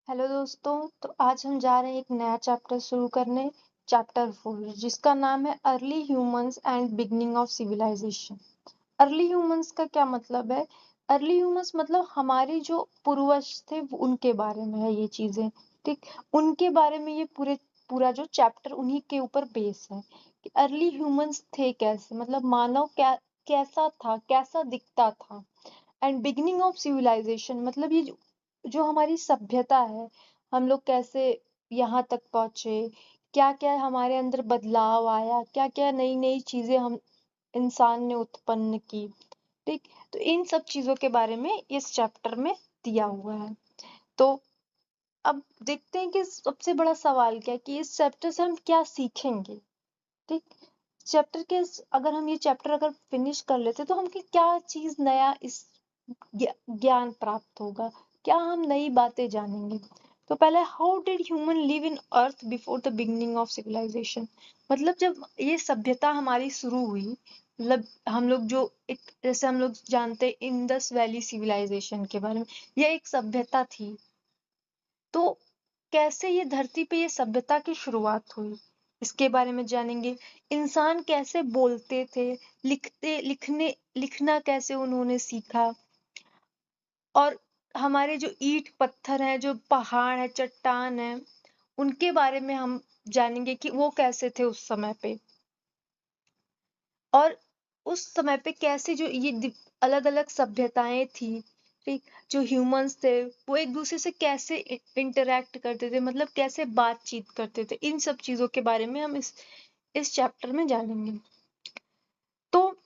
Hello दोस्तों। तो आज हम जा रहे हैं एक नया चैप्टर शुरू करने। चैप्टर 4 जिसका नाम है early humans and beginning of civilisation. Early humans का क्या मतलब है? अर्ली ह्यूमंस मतलब हमारे जो पूर्वज थे उनके बारे में है ये चीजें। ठीक, उनके बारे में ये पूरा जो चैप्टर उन्हीं के ऊपर बेस है कि अर्ली ह्यूमंस थे कैसे, मतलब मानव क्या कैसा था, कैसा दिखता था। एंड बिगिनिंग ऑफ सिविलाइजेशन मतलब ये जो हमारी सभ्यता है, हम लोग कैसे यहाँ तक पहुंचे, क्या क्या हमारे अंदर बदलाव आया, क्या क्या नई नई चीजें हम इंसान ने उत्पन्न की। ठीक, तो इन सब चीजों के बारे में इस चैप्टर में दिया हुआ है। तो अब देखते हैं कि सबसे बड़ा सवाल क्या है कि इस चैप्टर से हम क्या सीखेंगे। ठीक, चैप्टर के अगर हम ये चैप्टर अगर फिनिश कर लेते तो हम क्या चीज नया इस ज्ञान प्राप्त होगा, क्या हम नई बातें जानेंगे। तो पहले, how did human live in earth before the beginning of civilisation. मतलब जब ये सभ्यता हमारी शुरू हुई, मतलब हम लोग जो एक जैसे हम लोग जानते हैं इंडस वैली सिविलाइजेशन के बारे में, यह एक सभ्यता थी। तो कैसे ये धरती पे ये सभ्यता की शुरुआत हुई, इसके बारे में जानेंगे। इंसान कैसे बोलते थे, लिखना कैसे उन्होंने सीखा, और हमारे जो ईंट पत्थर हैं, जो पहाड़ है, चट्टान है, उनके बारे में हम जानेंगे कि वो कैसे थे उस समय पे। और उस समय पे कैसे जो ये अलग अलग सभ्यताएं थी, ठीक, जो ह्यूमंस थे वो एक दूसरे से कैसे इंटरेक्ट करते थे, मतलब कैसे बातचीत करते थे, इन सब चीजों के बारे में हम इस चैप्टर में जानेंगे। तो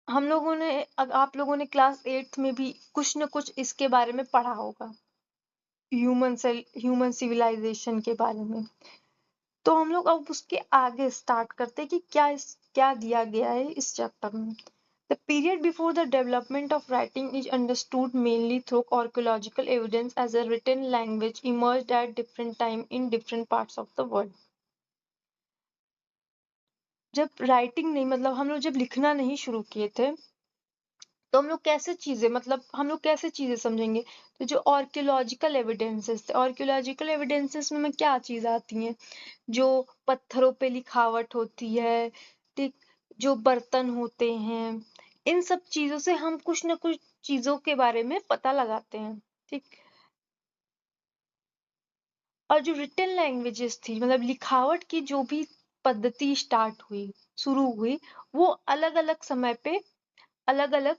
हम लोगों ने आप लोगों ने क्लास 8th में भी कुछ न कुछ इसके बारे में पढ़ा होगा, ह्यूमन सिविलाइजेशन के बारे में। तो हम लोग अब उसके आगे स्टार्ट करते हैं कि क्या दिया गया है इस चैप्टर में। The period before the development of writing is understood mainly through archaeological evidence as a written language emerged at different time in different parts of the world. जब राइटिंग नहीं, मतलब हम लोग जब लिखना नहीं शुरू किए थे, तो हम लोग कैसे चीजें समझेंगे। तो जो आर्कियोलॉजिकल एविडेंसेस थे, आर्कियोलॉजिकल एविडेंसेस में क्या चीज आती है, जो पत्थरों पे लिखावट होती है, ठीक, जो बर्तन होते हैं, इन सब चीजों से हम कुछ न कुछ चीजों के बारे में पता लगाते हैं। ठीक, और जो रिटन लैंग्वेजेस थी, मतलब लिखावट की जो भी पद्धति स्टार्ट हुई, शुरू हुई, वो अलग अलग समय पे अलग अलग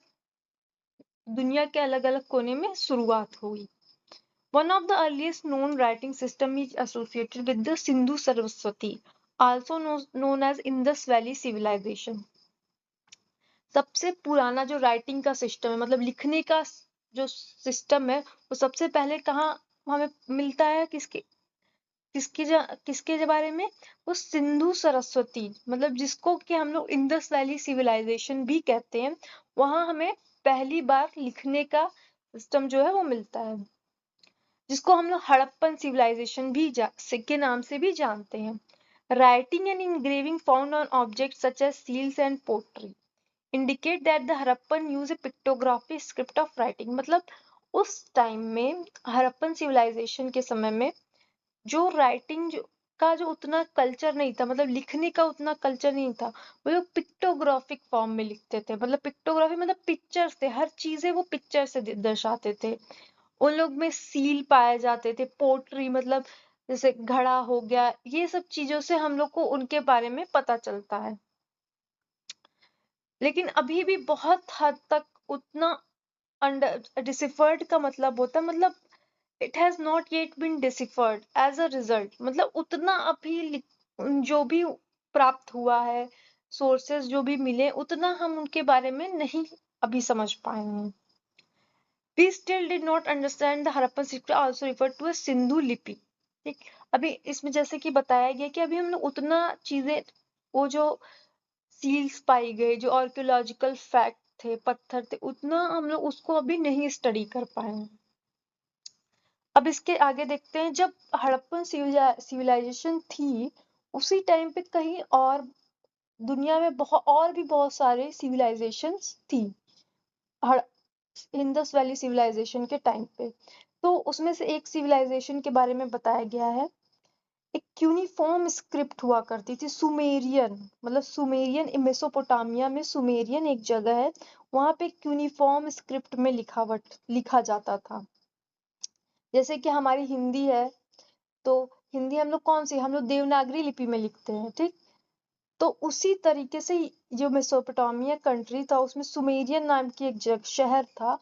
दुनिया के अलग अलग कोने में शुरुआत हुई। One of the earliest known writing system is associated with the Sindhu Saraswati, also known as Indus Valley Civilization. सबसे पुराना जो राइटिंग का सिस्टम है, मतलब लिखने का जो सिस्टम है, वो सबसे पहले कहाँ हमें मिलता है, किसके बारे में, वो सिंधु सरस्वती, मतलब जिसको कि हम लोग इंडस वैली सिविलाइजेशन भी कहते हैं, वहां हमें पहली बार लिखने का सिस्टम जो है वो मिलता है, जिसको हम लोग हड़प्पन सिविलाइजेशन भी के नाम से भी जानते हैं। Writing and engraving found on objects such as seals and pottery indicate that the Harappan use a pictography script of writing। मतलब उस टाइम में, हड़प्पन सिविलाइजेशन के समय में, जो राइटिंग का जो उतना कल्चर नहीं था, मतलब लिखने का उतना कल्चर नहीं था, वो लोग पिक्टोग्राफिक फॉर्म में लिखते थे। मतलब पिक्टोग्राफी मतलब पिक्चर्स थे, हर चीजें वो पिक्चर से दर्शाते थे। उन लोग में सील पाए जाते थे, पोट्री मतलब जैसे घड़ा हो गया, ये सब चीजों से हम लोग को उनके बारे में पता चलता है। लेकिन अभी भी बहुत हद तक उतना अंडर डिसिफर्ड का मतलब होता है, मतलब it has not yet been deciphered as a result, मतलब उतना अभी जो भी प्राप्त हुआ है, सोर्सेस जो भी मिले, उतना हम उनके बारे में नहीं अभी समझ पाए हैं। We still did not understand the Harappan script also referred to as Sindhu लिपि। ठीक, अभी इसमें जैसे कि बताया गया कि अभी हम लोग उतना चीजें, वो जो सील्स पाई गई, जो आर्कियोलॉजिकल फैक्ट थे, पत्थर थे, उतना हम लोग उसको अभी नहीं स्टडी कर पाए हैं। अब इसके आगे देखते हैं, जब हड़प्पन सिविलाइजेशन थी, उसी टाइम पे कहीं और दुनिया में और भी बहुत सारे सिविलाइजेशंस थी, इंडस वैली सिविलाइजेशन के टाइम पे। तो उसमें से एक सिविलाइजेशन के बारे में बताया गया है। एक क्यूनिफॉर्म स्क्रिप्ट हुआ करती थी, सुमेरियन, मतलब सुमेरियन, मेसोपोटामिया में सुमेरियन एक जगह है, वहां पे क्यूनिफॉर्म स्क्रिप्ट में लिखा जाता था। जैसे कि हमारी हिंदी है, तो हिंदी हम लोग कौन सी, हम लोग देवनागरी लिपि में लिखते हैं, ठीक। तो उसी तरीके से जो मेसोपोटामिया कंट्री था, उसमें सुमेरियन नाम की एक जगह शहर था,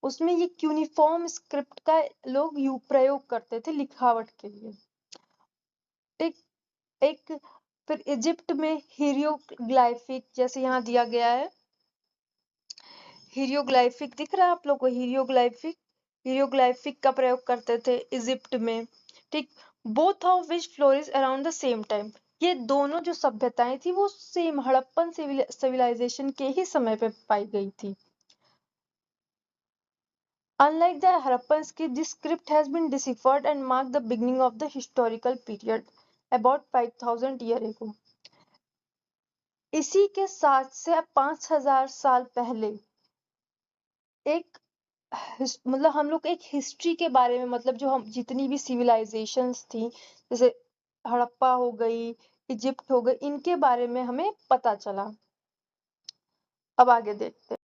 उसमें ये क्यूनिफॉर्म स्क्रिप्ट का लोग प्रयोग करते थे लिखावट के लिए, ठीक। एक फिर इजिप्ट में हीरोग्लाइफिक, जैसे यहाँ दिया गया है, हीरोग्लाइफिक दिख रहा है आप लोग को, हीरोग्लाइफिक का प्रयोग करते थे इजिप्ट में, ठीक। Both of which flourish around the same time, ये दोनों जो सभ्यताएं थी वो सेम हड़प्पन सिविलाइजेशन के ही समय पे पाई गई थी। Unlike the Harappan script, this script has been deciphered and marked the beginning of the historical period about 5000 years ago. इसी के साथ से 5000 साल पहले एक मतलब हम लोग एक हिस्ट्री के बारे में, मतलब जो हम जितनी भी सिविलाइजेशंस थी, जैसे हड़प्पा हो गई, इजिप्ट हो गई, इनके बारे में हमें पता चला। अब आगे देखते हैं।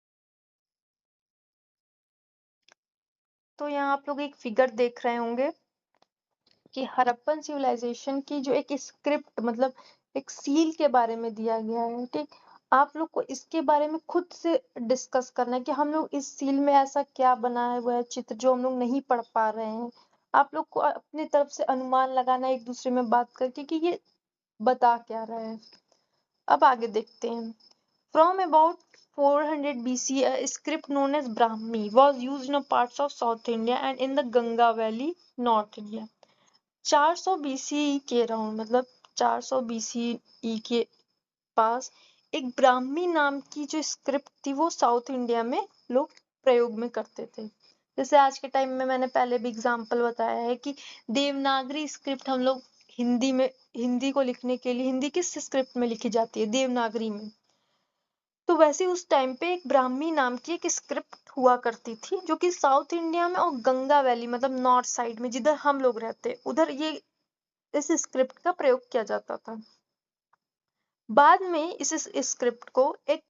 तो यहाँ आप लोग एक फिगर देख रहे होंगे कि हड़प्पन सिविलाइजेशन की जो एक स्क्रिप्ट, मतलब एक सील के बारे में दिया गया है, ठीक। आप लोग को इसके बारे में खुद से डिस्कस करना है कि हम लोग इस सील में ऐसा क्या बना है, वह चित्र जो हम लोग नहीं पढ़ पा रहे हैं। आप लोग को अपनी तरफ से अनुमान लगाना, एक दूसरे में बात करके कि ये बता क्या रहा है। अब आगे देखते हैं। From about 400 BC, a script known as Brahmi was used in parts of South India and in the Ganga Valley, North India. 400 BCE के अराउंड, मतलब 400 BCE के पास एक ब्राह्मी नाम की जो स्क्रिप्ट थी वो साउथ इंडिया में लोग प्रयोग में करते थे। जैसे आज के टाइम में मैंने पहले भी एग्जांपल बताया है कि देवनागरी स्क्रिप्ट हम लोग हिंदी में, हिंदी को लिखने के लिए हिंदी किस स्क्रिप्ट में लिखी जाती है, देवनागरी में। तो वैसे उस टाइम पे एक ब्राह्मी नाम की एक स्क्रिप्ट हुआ करती थी जो कि साउथ इंडिया में और गंगा वैली, मतलब नॉर्थ साइड में जिधर हम लोग रहते, उधर ये इस स्क्रिप्ट का प्रयोग किया जाता था। बाद में इस स्क्रिप्ट को एक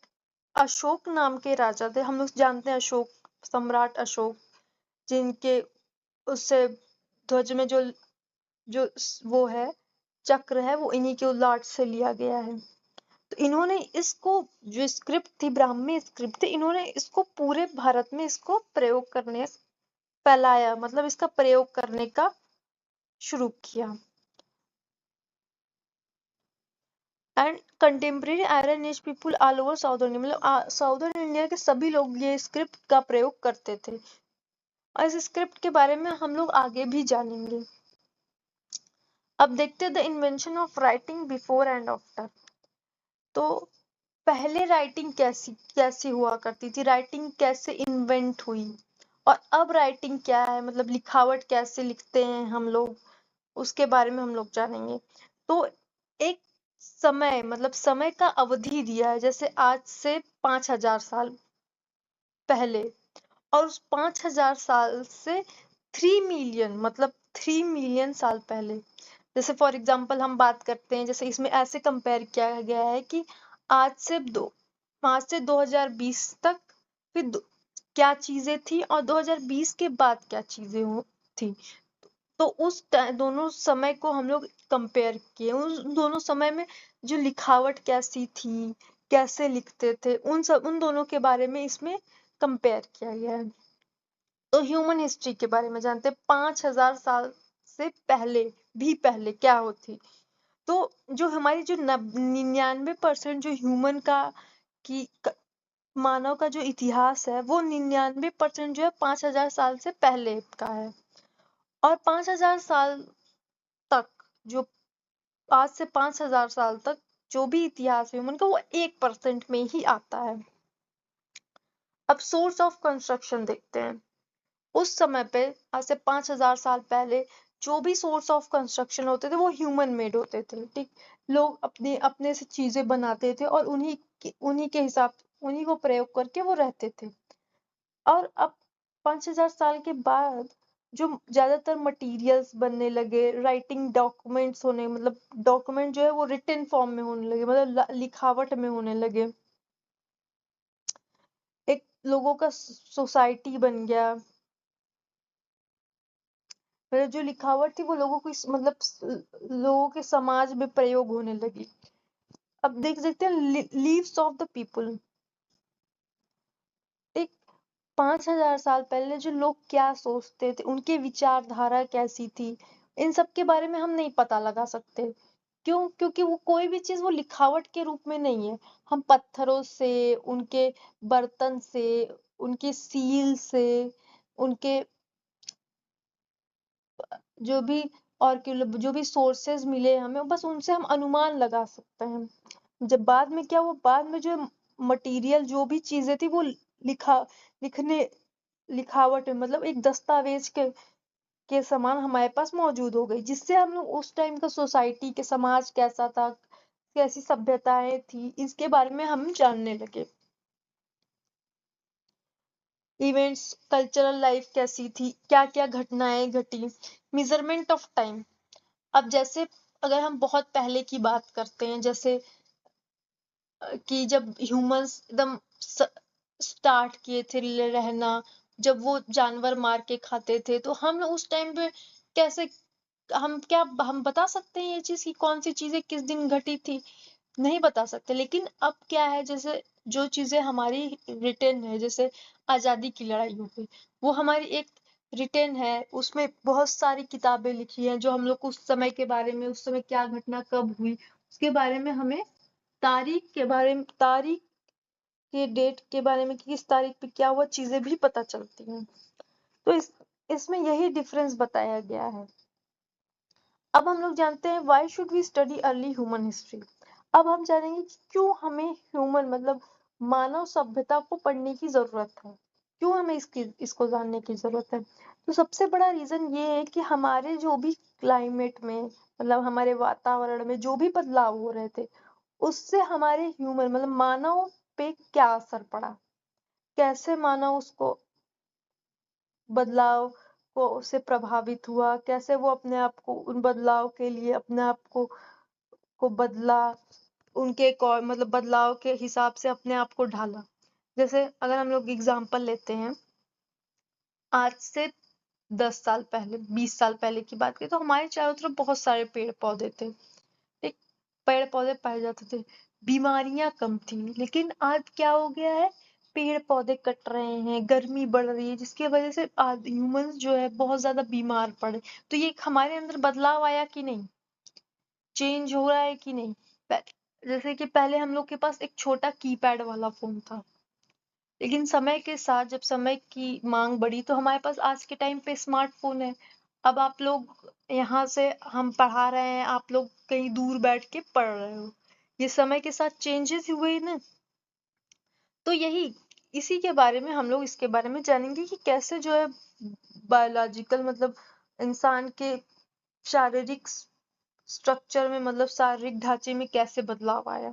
अशोक नाम के राजा थे, हम लोग जानते हैं अशोक, सम्राट अशोक, जिनके उससे ध्वज में जो जो वो है चक्र है, वो इन्हीं के उलाट से लिया गया है। तो इन्होंने इसको, जो स्क्रिप्ट थी, ब्राह्मी स्क्रिप्ट थी, इन्होंने इसको पूरे भारत में इसको प्रयोग करने, फैलाया, मतलब इसका प्रयोग करने का शुरू किया। And contemporary iron age people all over southern India, मतलब साउदर्न इंडिया के सभी लोग ये स्क्रिप्ट का प्रयोग करते थे। और इस स्क्रिप्ट के बारे में हम लोग आगे भी जानेंगे। अब देखते हैं the invention of writing before and after. तो पहले राइटिंग कैसी कैसी हुआ करती थी, राइटिंग कैसे इन्वेंट हुई, और अब राइटिंग क्या है, मतलब लिखावट कैसे लिखते हैं हम लोग, उसके बारे में हम लोग जानेंगे। तो एक समय, मतलब समय का अवधि दिया है, जैसे आज से 5000 साल पहले, और उस 5000 साल से 3 मिलियन, मतलब 3 मिलियन साल पहले। जैसे फॉर एग्जाम्पल हम बात करते हैं, जैसे इसमें ऐसे कंपेयर किया गया है कि आज से 2020 तक फिर क्या चीजें थी, और 2020 के बाद क्या चीजें थी। तो उस दोनों समय को हम लोग कंपेयर किए, उस दोनों समय में जो लिखावट कैसी थी, कैसे लिखते थे, उन दोनों के बारे में इसमें कंपेयर किया गया है। तो ह्यूमन हिस्ट्री के बारे में जानते हैं, 5000 साल से पहले भी पहले क्या होती। तो जो हमारी जो 99% जो ह्यूमन का की मानव का जो इतिहास है, वो 99% जो है 5000 साल से पहले का है। और 5000 साल तक, जो आज से 5000 साल तक जो भी इतिहास है ह्यूमन का, वो 1% में ही आता है। अब सोर्स ऑफ कंस्ट्रक्शन देखते हैं। उस समय पे, आज से 5000 साल पहले, जो भी सोर्स ऑफ कंस्ट्रक्शन होते थे वो ह्यूमन मेड होते थे, ठीक। लोग अपने अपने से चीजें बनाते थे और उन्हीं के हिसाब, उन्हीं को प्रयोग करके वो रहते थे। और अब 5000 साल के बाद जो ज्यादातर मटेरियल्स बनने लगे, राइटिंग डॉक्यूमेंट्स होने, मतलब डॉक्यूमेंट जो है वो रिटन फॉर्म में होने लगे, मतलब लिखावट में होने लगे। एक लोगों का सोसाइटी बन गया, मतलब जो लिखावट थी वो लोगों को मतलब लोगों के समाज में प्रयोग होने लगी। अब देख सकते हैं लीव्स ऑफ द पीपल। एक 5,000 साल पहले जो लोग क्या सोचते थे, उनके विचारधारा कैसी थी, इन सब के बारे में हम नहीं पता लगा सकते। क्यों? क्योंकि वो कोई भी चीज वो लिखावट के रूप में नहीं है। हम पत्थरों से, उनके बर्तन से, उनके सील से, उनके जो भी और जो भी सोर्सेज मिले हमें, बस उनसे हम अनुमान लगा सकते हैं। जब बाद में क्या हुआ, बाद में जो मटेरियल जो भी चीजें थी वो लिखने लिखावट में, मतलब एक दस्तावेज के समान हमारे पास मौजूद हो गई, जिससे हम लोग उस टाइम का सोसाइटी के समाज कैसा था, कैसी सभ्यताएं थी, इसके बारे में हम जानने लगे। इवेंट्स, कल्चरल लाइफ कैसी थी, क्या क्या घटनाएं घटी, मेजरमेंट ऑफ टाइम। अब जैसे अगर हम बहुत पहले की बात करते हैं, जैसे कि जब ह्यूमंस एकदम स्टार्ट किए थे रहना, जब वो जानवर मार के खाते थे, तो हम उस टाइम पे कैसे, हम बता सकते हैं ये चीज की कौन सी चीजें किस दिन घटी थी? नहीं बता सकते। लेकिन अब क्या है, जैसे जो चीजें हमारी रिटेन है, जैसे आजादी की लड़ाई हो गई, वो हमारी एक रिटेन है, उसमें बहुत सारी किताबें लिखी हैं जो हम लोग को उस समय के बारे में, उस समय क्या घटना कब हुई उसके बारे में, हमें तारीख के बारे में, तारीख के डेट के बारे में कि किस तारीख पे क्या हुआ, चीजें भी पता चलती हैं। तो इसमें यही डिफरेंस बताया गया है। अब हम लोग जानते हैं why should we study early human history. अब हम जानेंगे कि क्यों हमें ह्यूमन मतलब मानव सभ्यता को पढ़ने की जरूरत है, क्यों हमें इसको जानने की जरूरत है। तो सबसे बड़ा रीजन ये है कि हमारे जो भी क्लाइमेट में, मतलब हमारे वातावरण में जो भी बदलाव हो रहे थे, उससे हमारे ह्यूमन मतलब मानव पे क्या असर पड़ा, कैसे मानव उसको बदलाव को उससे प्रभावित हुआ, कैसे वो अपने आप को उन बदलाव के लिए अपने आप को बदला, उनके मतलब बदलाव के हिसाब से अपने आप को ढाला। जैसे अगर हम लोग एग्जाम्पल लेते हैं, आज से 10 साल पहले, 20 साल पहले की बात करें, तो हमारे चारों तरफ बहुत सारे पेड़ पौधे थे, ठीक, पेड़ पौधे पाए जाते थे, बीमारियां कम थी। लेकिन आज क्या हो गया है, पेड़ पौधे कट रहे हैं, गर्मी बढ़ रही है, जिसकी वजह से ह्यूमंस जो है बहुत ज्यादा बीमार पड़े। तो ये हमारे अंदर बदलाव आया कि नहीं, चेंज हो रहा है कि नहीं? जैसे कि पहले हम लोग के पास एक छोटा कीपैड वाला फोन था, लेकिन समय के साथ जब समय की मांग बढ़ी तो हमारे पास आज के टाइम पे स्मार्टफोन है। अब आप लोग यहाँ से हम पढ़ा रहे हैं, आप लोग कहीं दूर बैठ के पढ़ रहे हो, ये समय के साथ चेंजेस हुए ना। तो यही इसी के बारे में हम लोग इसके बारे में जानेंगे कि कैसे जो है बायोलॉजिकल मतलब इंसान के शारीरिक स्ट्रक्चर में, मतलब शारीरिक ढांचे में कैसे बदलाव आया।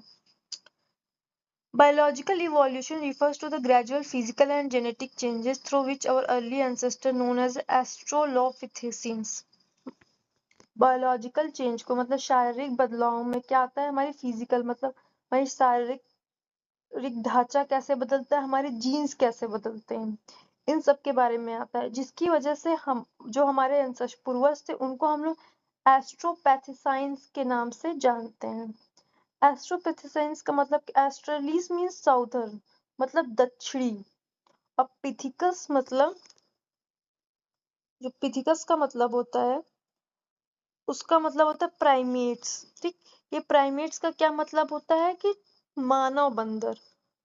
Biological evolution refers to the gradual physical and genetic changes through which our early ancestor known as Australopithecines। Biological change को मतलब शारीरिक बदलाव में क्या आता है, हमारी फिजिकल मतलब हमारी शारीरिक ढांचा कैसे बदलता है, हमारे जीन्स कैसे बदलते हैं, इन सब के बारे में आता है, जिसकी वजह से हम जो हमारे पूर्वज थे उनको हम लोग एस्ट्रोपैथिसाइंस के नाम से जानते हैं। एस्ट्रोपैथिसाइंस का मतलब एस्ट्रलिस मीन्स साउदर्न, मतलब दक्षिणी, और पिथिकस मतलब, जो पिथिकस का मतलब होता है उसका मतलब होता है प्राइमेट्स, ठीक। ये प्राइमेट्स का क्या मतलब होता है कि मानव बंदर,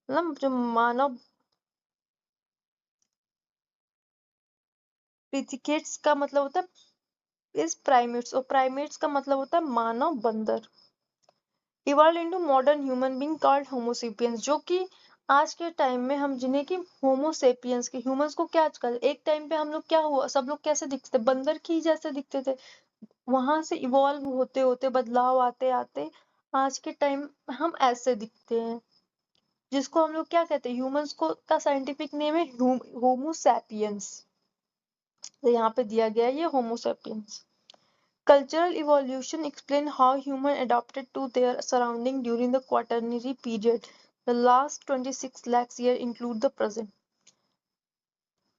मतलब जो मानव, पिथिकेट्स का मतलब होता है इस प्राइमेट्स, और प्राइमेट्स का मतलब होता है मानव बंदर। Evolve into modern human being called Homo sapiens, जो कि आज के टाइम में हम जिन्हें कि होमोसेपियंस के ह्यूमंस को क्या आजकल, एक टाइम पे हम लोग क्या हुआ, सब लोग कैसे दिखते थे, बंदर की जैसे दिखते थे। वहां से इवॉल्व होते होते बदलाव आते आते आज के टाइम हम ऐसे दिखते हैं, जिसको हम लोग क्या कहते हैं, ह्यूमंस को का साइंटिफिक नेम है होमो सैपियंस। तो यहाँ पे दिया गया है ये Homo sapiens. Cultural evolution explain how human adapted to their surrounding during the Quaternary period. The last 26 lakhs year include the present.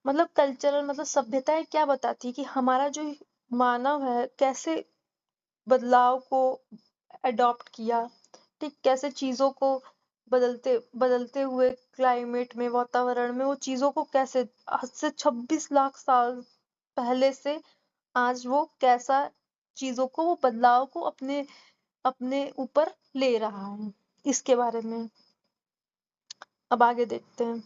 मतलब कल्चरल मतलब सभ्यताएं क्या बताती है कि हमारा जो मानव है कैसे बदलाव को अडॉप्ट किया, ठीक कैसे चीजों को बदलते बदलते हुए क्लाइमेट में वातावरण में वो चीजों को कैसे आज से 26 लाख साल पहले से आज वो कैसा चीजों को वो बदलाव को अपने अपने ऊपर ले रहा है, इसके बारे में अब आगे देखते हैं।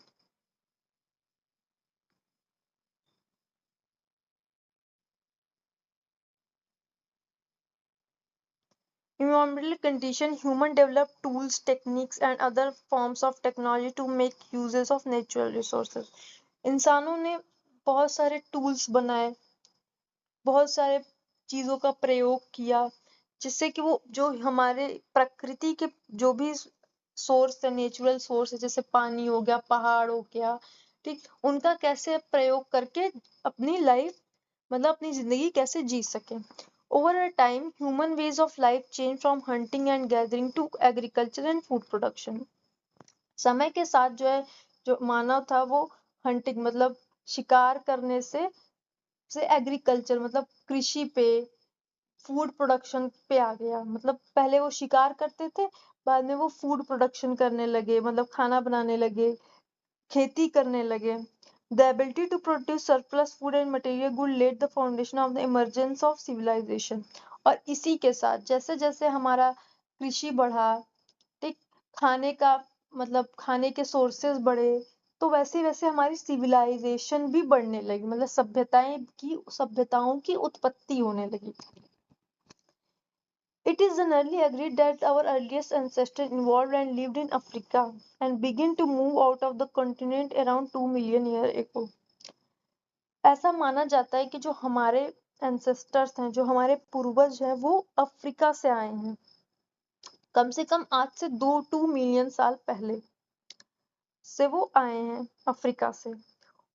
Environmental condition human develop tools techniques and other forms of technology to make uses of natural resources। इंसानों ने बहुत सारे टूल्स बनाए, बहुत सारे चीजों का प्रयोग किया जिससे कि वो जो हमारे प्रकृति के जो भी सोर्स है, नेचुरल सोर्स है, जैसे पानी हो गया, पहाड़ हो गया, ठीक उनका कैसे प्रयोग करके अपनी लाइफ मतलब अपनी जिंदगी कैसे जी सके। Over a time human ways of life change from hunting and gathering to agriculture and food production. समय के साथ जो है जो मानव था वो हंटिंग मतलब शिकार करने से एग्रीकल्चर मतलब कृषि पे, फूड प्रोडक्शन पे आ गया। मतलब पहले वो शिकार करते थे, बाद में वो फूड प्रोडक्शन करने लगे, मतलब खाना बनाने लगे, खेती करने लगे। The ability to produce surplus food and material good laid the foundation of the emergence of civilization। और इसी के साथ जैसे जैसे हमारा कृषि बढ़ा, ठीक खाने का मतलब खाने के सोर्सेज बढ़े, तो वैसे वैसे हमारी सिविलाइजेशन भी बढ़ने लगी, मतलब सभ्यताओं की उत्पत्ति होने लगी। It is generally agreed that our earliest ancestors evolved and lived in Africa and began to move out of the continent around 2 million years ago। ऐसा माना जाता है कि जो हमारे एंसेस्टर्स हैं, जो हमारे पूर्वज हैं, वो अफ्रीका से आए हैं, कम से कम आज से 2 मिलियन साल पहले से वो आए हैं अफ्रीका से।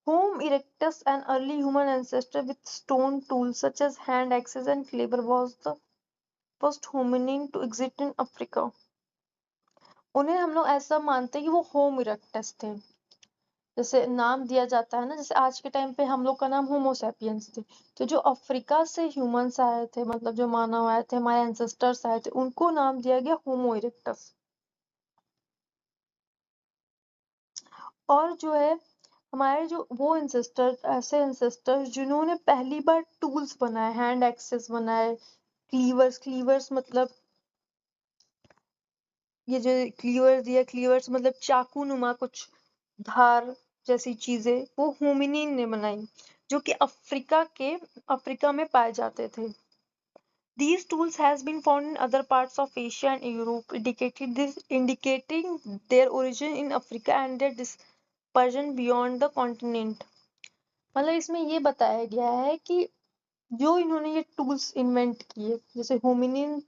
Homo erectus, an early human ancestor with stone tools such as hand axes and cleaver, was the first hominin to exist in Africa। उन्हें हम लोग ऐसा मानते हैं कि वो होम इरेक्टस थे, जैसे नाम दिया जाता है ना, जैसे आज के टाइम पे हम लोग का नाम होमोसेपियंस थे, तो जो अफ्रीका से ह्यूमंस आए थे मतलब जो मानव आए थे, हमारे एंसेस्टर्स आए थे, उनको नाम दिया गया होमो इरेक्टस। और जो है हमारे जो वो एंसेस्टर ऐसे एंसेस्टर्स जिन्होंने पहली बार टूल्स बनाए, हैंड एक्सेस बनाए, क्लीवर्स मतलब ये जो क्लीवर्स दिया, क्लीवर्स मतलब चाकू नुमा कुछ धार जैसी चीजें, वो होमिनिन ने बनाई जो कि अफ्रीका में पाए जाते थे। These tools has been found in other parts of Asia and Europe, indicating their origin in Africa and their dispersion beyond the continent। मतलब इसमें ये बताया गया है कि जो इन्होंने ये टूल्स इन्वेंट किए, जैसे होमिनिन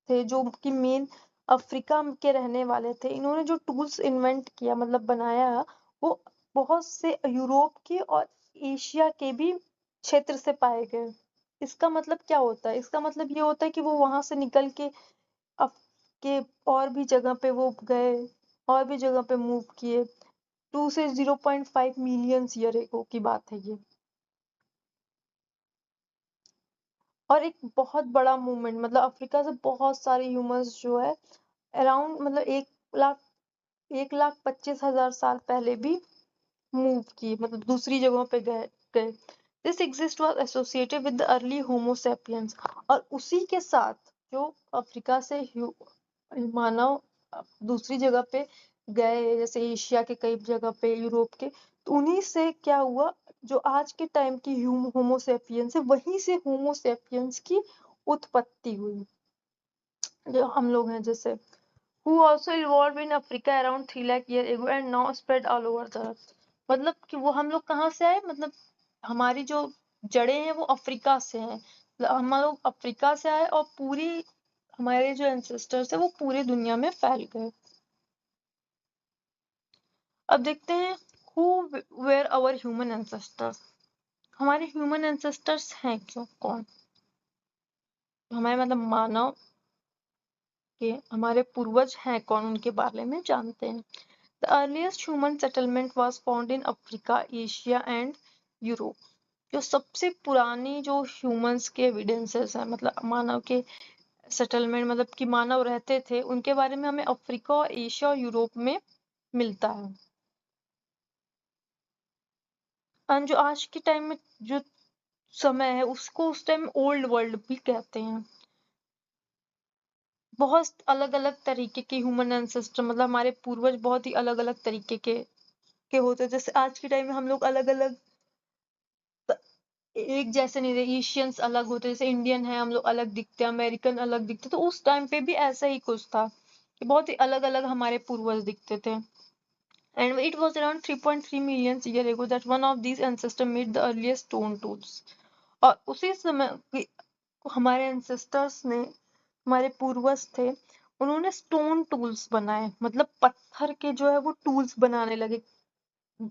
थे जो कि मेन अफ्रीका के रहने वाले थे, इन्होंने जो टूल्स इन्वेंट किया मतलब बनाया, वो बहुत से यूरोप के और एशिया के भी क्षेत्र से पाए गए। इसका मतलब क्या होता है? इसका मतलब ये होता है कि वो वहां से निकल के अफ के और भी जगह पे वो गए, और भी जगह पे मूव किए। 2 से 0.5 मिलियन ईयर एगो की बात है ये। और एक बहुत बड़ा मूवमेंट मतलब अफ्रीका से बहुत सारे ह्यूमंस जो है अराउंड मतलब 1,25,000 साल पहले भी मूव किए, मतलब दूसरी जगहों पे गए। This exist was associated with the early homo sapiens. और उसी के साथ जो अफ्रीका से मानव दूसरी जगह पे गए, जैसे एशिया के कई जगह पे, यूरोप के, तो उन्हीं से क्या हुआ, जो आज के टाइम की होमो सेपियंस है, वहीं से होमो सेपियंस की उत्पत्ति हुई, जो हम लोग हैं जैसे। who also evolved in Africa around 3 lakh year ago and now spread all over the earth। मतलब कि वो हम लोग कहाँ से आए, मतलब हमारी जो जड़ें हैं वो अफ्रीका से हैं, मतलब हम लोग अफ्रीका से आए और पूरी हमारे जो एंसेस्टर्स है वो पूरी दुनिया में फैल गए। अब देखते हैं who were our human ancestors। हमारे ह्यूमन एंसेस्टर्स हैं क्यों, कौन? हमारे मतलब मानव के हमारे पूर्वज हैं कौन, उनके बारे में जानते हैं। The earliest human settlement was found in Africa, Asia and Europe. जो सबसे पुरानी जो ह्यूमंस के एविडेंसेस हैं, मतलब मानव के सेटलमेंट, मतलब कि मानव रहते थे, उनके बारे में हमें अफ्रीका और एशिया और यूरोप में मिलता है। और जो आज के टाइम में जो समय है उसको उस टाइम ओल्ड वर्ल्ड भी कहते हैं। बहुत अलग अलग तरीके के ह्यूमन एंसेस्टर, मतलब हमारे पूर्वज बहुत ही अलग अलग तरीके के होते हैं। जैसे आज के टाइम में हम लोग अलग अलग एक जैसे नहीं रहे, एशियंस अलग होते हैं, जैसे इंडियन है हम लोग अलग दिखते हैं, अमेरिकन अलग दिखते, तो उस टाइम पे भी ऐसा ही कुछ था कि बहुत ही अलग अलग हमारे पूर्वज दिखते थे। And it was around 3.3 million years ago that one of these ancestors made the earliest stone tools. और उसी समय हमारे ancestors ने, हमारे पूर्वज थे, उन्होंने स्टोन टूल्स बनाए, मतलब पत्थर के जो है वो टूल्स बनाने लगे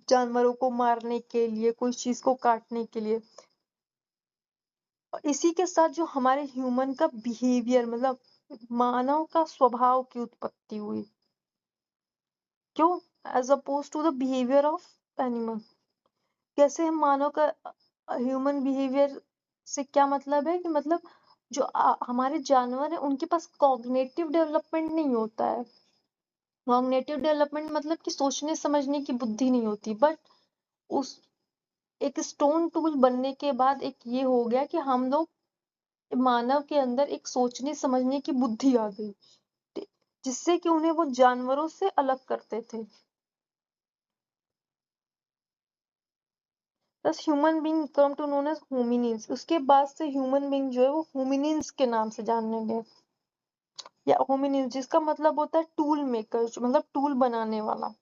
जानवरों को मारने के लिए, कोई चीज को काटने के लिए। और इसी के साथ जो हमारे ह्यूमन का बिहेवियर, मतलब मानव का स्वभाव की उत्पत्ति हुई। क्यों? As opposed to the behaviour of animal. कैसे हम मानव का ह्यूमन बिहेवियर से क्या मतलब है कि मतलब जो हमारे जानवर है उनके पास कॉग्निटिव डेवलपमेंट नहीं होता है। कॉग्निटिव डेवलपमेंट मतलब कि सोचने समझने की बुद्धि नहीं होती, बट उस एक स्टोन टूल बनने के बाद एक ये हो गया कि हम लोग, मानव के अंदर एक सोचने समझने की बुद्धि आ गई, जिससे कि उन्हें वो जानवरों से अलग करते थे। बस human being come to known as hominins. उसके बाद से ह्यूमन बीइंग जो है वो होमिनिन्स के नाम से जानने लगे, या होमिनिन्स जिसका मतलब होता है टूल मेकर, मतलब टूल बनाने वाला।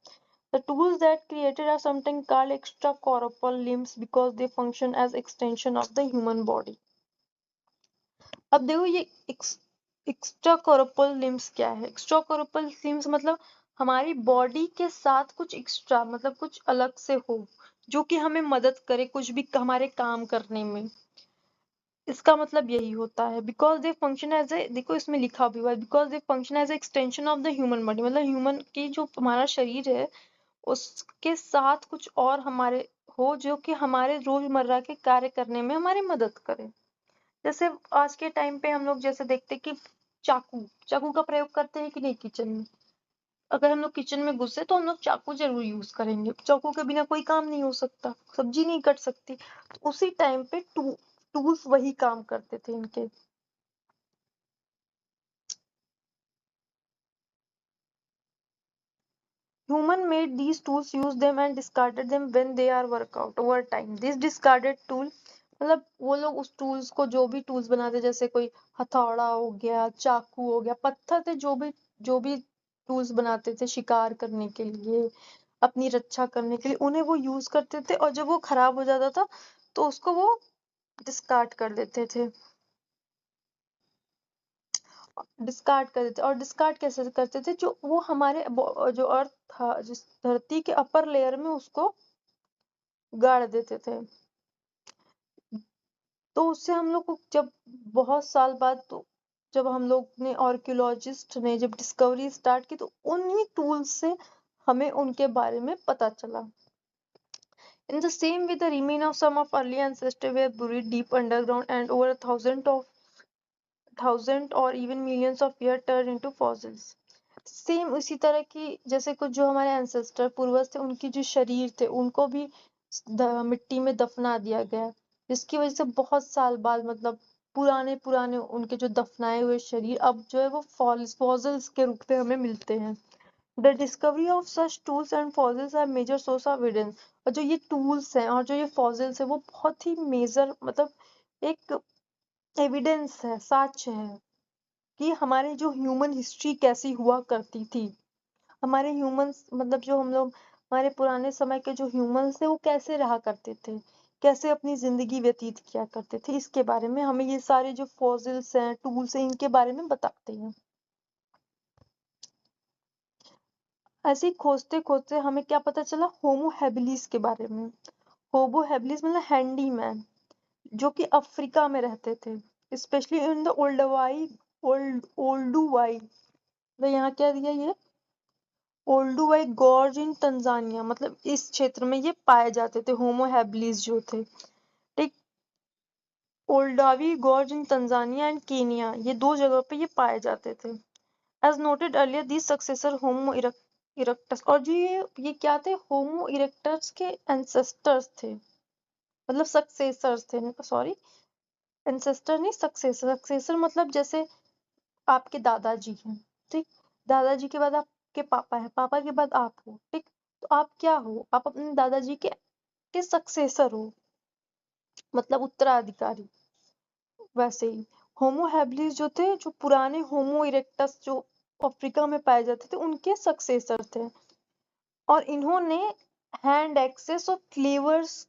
The tools that created are sometimes called extracorporeal limbs because they function as extension of the human body. अब देखो ये एक्स्ट्राकॉर्पोरल लिम्स क्या है। एक्स्ट्राकॉर्पोरल लिम्स मतलब हमारी बॉडी के साथ कुछ एक्स्ट्रा, मतलब कुछ अलग से हो, जो कि हमें मदद करे कुछ भी हमारे काम करने में। इसका मतलब यही होता है because they function as a, देखो इसमें लिखा भी हुआ है, because they function as extension of the human body, मतलब ह्यूमन की जो हमारा शरीर है उसके साथ कुछ और हमारे हो, जो कि हमारे रोजमर्रा के कार्य करने में हमारी मदद करे। जैसे आज के टाइम पे हम लोग जैसे देखते कि चाकू चाकू का प्रयोग करते हैं कि नहीं किचन में। अगर हम लोग किचन में घुसे तो हम लोग चाकू जरूर यूज करेंगे, चाकू के बिना कोई काम नहीं हो सकता, सब्जी नहीं कट सकती। तो उसी टाइम पे टूल्स वही काम करते थे इनके। Human made these tools, used them and discarded them when they are work out over time. This discarded tool मतलब वो लोग उस टूल्स को, जो भी टूल्स बनाते, जैसे कोई हथौड़ा हो गया, चाकू हो गया, पत्थर थे, जो भी टूल्स बनाते थे शिकार करने के लिए, अपनी रक्षा करने के लिए, उन्हें वो यूज करते थे। और जब वो खराब हो जाता था तो उसको वो डिस्कार्ड कर देते थे, डिस्कार्ड कर देते। और डिस्कार्ड कैसे करते थे, जो वो हमारे जो अर्थ था, जिस धरती के अपर लेयर में उसको गाड़ देते थे। तो उससे हम लोग को जब बहुत साल बाद, तो जब हम लोग ने आर्कियोलॉजिस्ट ने जब डिस्कवरी स्टार्ट की, तो उन्हीं टूल्स से हमें उनके बारे में पता चला। In the same way, the remains of some of early ancestors were buried deep underground and over a thousand or even millions of years turned into fossils. Same उसी तरह की, जैसे कुछ जो हमारे एंसेस्टर पूर्वज थे, उनकी जो शरीर थे उनको भी मिट्टी में दफना दिया गया, जिसकी वजह से बहुत साल बाद, मतलब पुराने पुराने उनके जो दफनाए हुए शरीर अब जो है वो फॉसिल्स के रूप में हमें मिलते हैं। The discovery of such tools and fossils are major source of evidence. और जो ये टूल्स हैं और जो ये फॉसिल्स है वो बहुत ही मेजर, मतलब एक एविडेंस है, साक्ष्य है कि हमारे जो ह्यूमन हिस्ट्री कैसी हुआ करती थी। हमारे ह्यूमंस, मतलब जो हम लोग, हमारे पुराने समय के जो ह्यूमंस थे वो कैसे रहा करते थे, कैसे अपनी जिंदगी व्यतीत किया करते थे, इसके बारे में हमें ये सारे जो फॉसिल्स हैं, टूल्स हैं, इनके बारे में बताते हैं। ऐसे ही खोजते खोजते हमें क्या पता चला, होमो हैबिलिस के बारे में। होमो हैबिलिस मतलब हैंडीमैन, जो कि अफ्रीका में रहते थे, स्पेशली इन द ओल्डुवाई। तो यहाँ क्या दिया ये ओल्डुवाई गॉर्ज इन तंजानिया, मतलब इस क्षेत्र में ये पाए जाते थे होमो हैबिलिस जो थे। ठीक, Olduvai gorge in Tanzania and Kenya, ये दो जगह पे ये पाए जाते थे। As noted earlier these successor homo erectus, और जो ये क्या थे, होमो इरेक्टस के एंसेस्टर्स थे, मतलब सक्सेसर्स थे, सॉरी एंसेस्टर नहीं सक्सेसर। सक्सेसर मतलब जैसे आपके दादाजी हैं, ठीक, दादाजी के बाद आपके पापा है, पापा के बाद आप हो, ठीक, तो आप क्या हो, आप अपने दादाजी के सक्सेसर हो, मतलब उत्तराधिकारी। वैसे ही होमो हैबिलिस जो थे, जो पुराने होमो इरेक्टस जो अफ्रीका में पाए जाते थे, उनके सक्सेसर थे। और इन्होंने हैंड एक्सेस और क्लीवर्स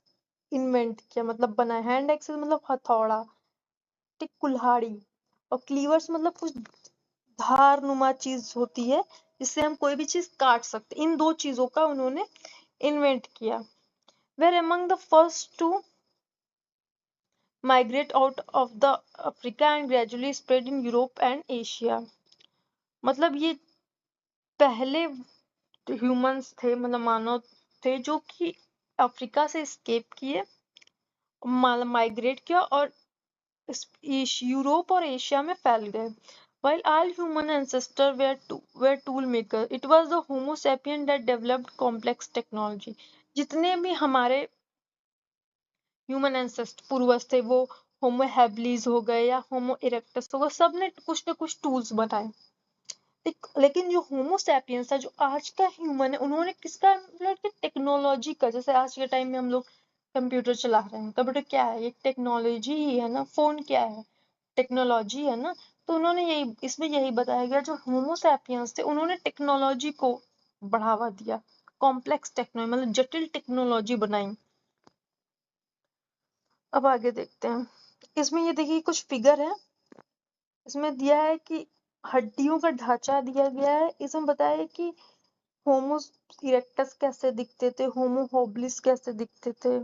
इन्वेंट किया, मतलब बनाया। हैंड एक्सेस मतलब हथौड़ा, ठीक, कुल्हाड़ी, और क्लीवर्स मतलब कुछ धार नुमा चीज होती है जिससे हम कोई भी चीज काट सकते। इन दो चीजों का उन्होंने इन्वेंट किया। Were among the first to migrate out of the Africa and gradually spread in Europe and Asia. मतलब ये पहले ह्यूमंस थे, मतलब मानव थे, जो कि अफ्रीका से स्केप किए, माइग्रेट किया और यूरोप और एशिया में फैल गए। While all human ancestors were tool makers, it was the Homo sapien that developed complex technology. जितने भी हमारे ह्यूमन एंसेस्टर पूर्वज थे, वो होमो हैबिलिस हो गए या होमो इरेक्टस हो गए, सब ने कुछ ना कुछ टूल्स बनाए। लेकिन जो होमो सैपियंस था, जो आज का ह्यूमन है, उन्होंने किसका मतलब टेक्नोलॉजी का, जैसे आज के टाइम में हम लोग कंप्यूटर चला रहे हैं, कंप्यूटर क्या है, एक टेक्नोलॉजी ही है ना, फोन क्या है, टेक्नोलॉजी है ना। तो उन्होंने यही, इसमें यही बताया गया, जो होमो सैपियंस थे, उन्होंने टेक्नोलॉजी को बढ़ावा दिया, कॉम्प्लेक्स टेक्नोलॉजी मतलब जटिल टेक्नोलॉजी बनाई। अब आगे देखते हैं। इसमें ये देखिए कुछ फिगर है, इसमें दिया है कि हड्डियों का ढांचा दिया गया है। इसमें बताया है कि होमो इरेक्टस कैसे दिखते थे, होमो होबलिस कैसे दिखते थे,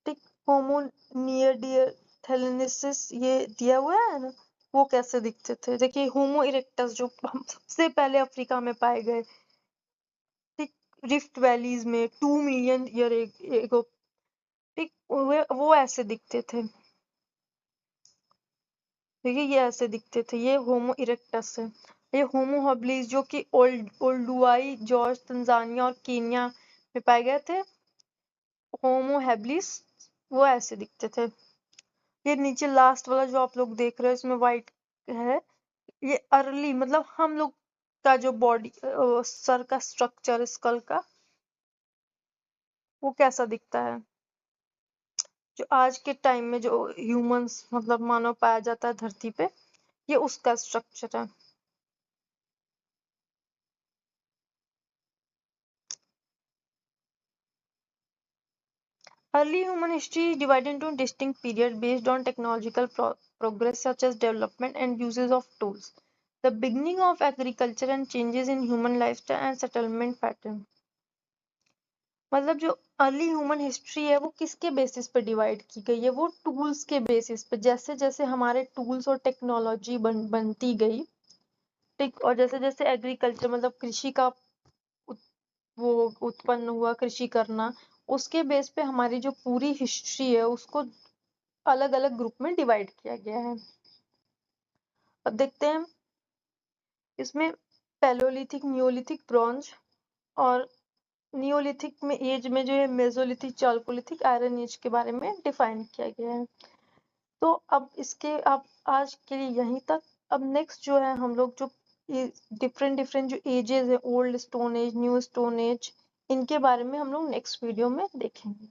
ठीक, होमो नियरडियथेलेनेसिस ये दिया हुआ है ना, वो कैसे दिखते थे। देखिए होमो इरेक्टस जो सबसे पहले अफ्रीका में पाए गए, ठीक, रिफ्ट वैलीज में 2 मिलियन ईयर एगो, ठीक, वो ऐसे दिखते थे। देखिए ये ऐसे दिखते थे, ये होमो इरेक्टस है। ये होमो हॉबलीज जो कि ओल्डुआई जॉर्ज तंजानिया और कीनिया में पाए गए थे, होमो हैबिलिस, वो ऐसे दिखते थे। ये नीचे लास्ट वाला जो आप लोग देख रहे हो, इसमें व्हाइट है, ये अर्ली मतलब हम लोग का जो बॉडी सर का स्ट्रक्चर स्कल का, वो कैसा दिखता है, जो आज के टाइम में जो ह्यूमंस मतलब मानव पाया जाता है धरती पे, ये उसका स्ट्रक्चर है। Early human history is divided into distinct periods based on technological progress such as development and uses of tools. The beginning of agriculture and changes in human lifestyle and settlement pattern. मतलब जो early human history है वो किसके basis पे divide की गई है, वो टूल्स के बेसिस पे। जैसे जैसे हमारे टूल्स और टेक्नोलॉजी बनती गई, ठीक, और जैसे जैसे एग्रीकल्चर मतलब कृषि का वो उत्पन्न हुआ, कृषि करना, उसके बेस पे हमारी जो पूरी हिस्ट्री है उसको अलग अलग ग्रुप में डिवाइड किया गया है। अब देखते हैं इसमें पैलोलिथिक, नियोलिथिक, ब्रॉन्ज, और नियोलिथिक में एज में जो है मेसोलिथिक, चाल्कोलिथिक, आयरन एज के बारे में डिफाइन किया गया है। तो अब इसके अब आज के लिए यहीं तक। अब नेक्स्ट जो है हम लोग जो डिफरेंट डिफरेंट जो एजेस है, old stone age, new stone age, इनके बारे में हम लोग नेक्स्ट वीडियो में देखेंगे।